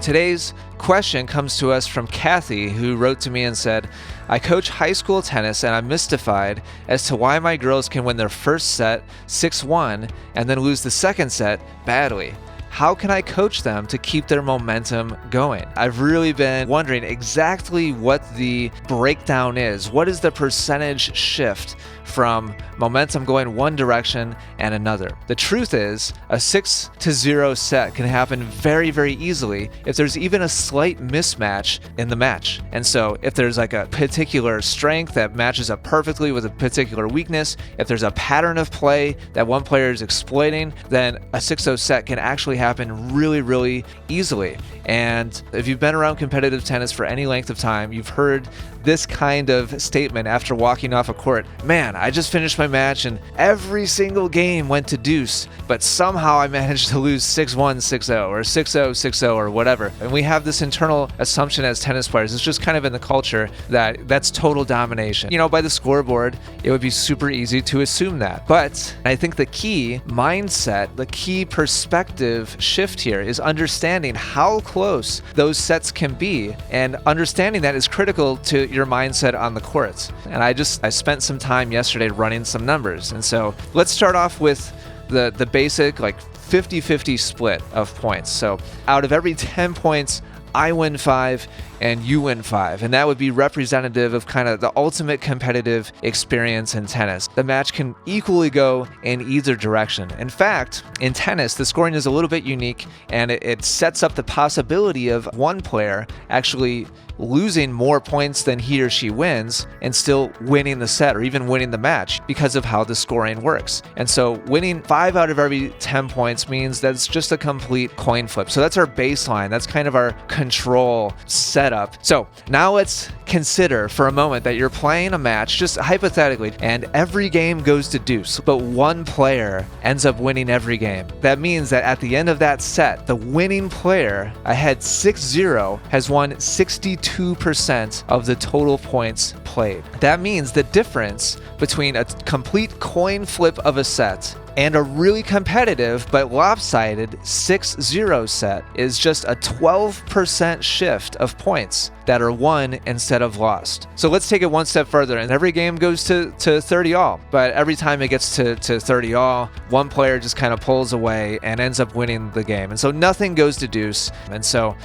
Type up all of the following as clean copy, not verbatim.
Today's question comes to us from Kathy, who wrote to me and said, I coach high school tennis and I'm mystified as to why my girls can win their first set 6-1 and then lose the second set badly. How can I coach them to keep their momentum going? I've really been wondering exactly what the breakdown is. What is the percentage shift from momentum going one direction and another? The truth is, a 6-0 set can happen very, very easily if there's even a slight mismatch in the match. And so if there's like a particular strength that matches up perfectly with a particular weakness, if there's a pattern of play that one player is exploiting, then a 6-0 set can actually happen really, really easily. And if you've been around competitive tennis for any length of time, you've heard this kind of statement after walking off a court. Man, I just finished my match and every single game went to deuce, but somehow I managed to lose 6-1, 6-0 or 6-0, 6-0 or whatever. And we have this internal assumption as tennis players, it's just kind of in the culture that that's total domination. You know, by the scoreboard, it would be super easy to assume that. But I think the key mindset, the key perspective shift here is understanding how close those sets can be, and understanding that is critical to your mindset on the courts. And I spent some time yesterday running some numbers. And so let's start off with the basic like 50-50 split of points. So out of every 10 points, I win 5 and you win 5. And that would be representative of kind of the ultimate competitive experience in tennis. The match can equally go in either direction. In fact, in tennis, the scoring is a little bit unique, and it sets up the possibility of one player actually losing more points than he or she wins and still winning the set or even winning the match because of how the scoring works. And so winning 5 out of every 10 points means that's just a complete coin flip. So that's our baseline. That's kind of our control setup. So now let's consider for a moment that you're playing a match, just hypothetically, and every game goes to deuce, but one player ends up winning every game. That means that at the end of that set, the winning player ahead 6-0 has won 62% of the total points played. That means the difference between a complete coin flip of a set and a really competitive but lopsided 6-0 set is just a 12% shift of points that are won instead of lost. So let's take it one step further, and every game goes to 30 all, but every time it gets to 30 all, one player just kind of pulls away and ends up winning the game. And so nothing goes to deuce. And so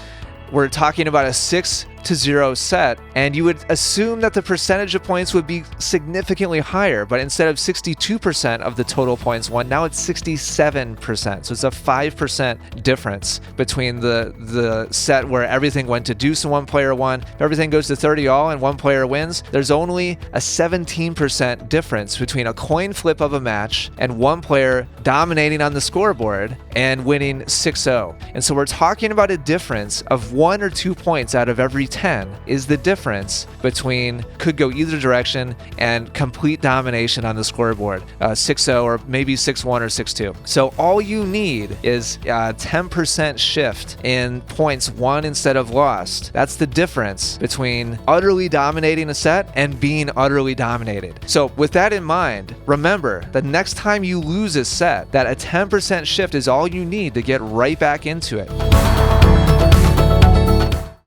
we're talking about a 6-0 set, and you would assume that the percentage of points would be significantly higher, but instead of 62% of the total points won, now it's 67%. So it's a 5% difference between the set where everything went to deuce and one player won. If everything goes to 30 all and one player wins, there's only a 17% difference between a coin flip of a match and one player dominating on the scoreboard and winning 6-0. And so we're talking about a difference of 1 or 2 points out of every 10 is the difference between could go either direction and complete domination on the scoreboard, 6-0 or maybe 6-1 or 6-2. So all you need is a 10% shift in points won instead of lost. That's the difference between utterly dominating a set and being utterly dominated. So with that in mind, remember the next time you lose a set, that a 10% shift is all you need to get right back into it.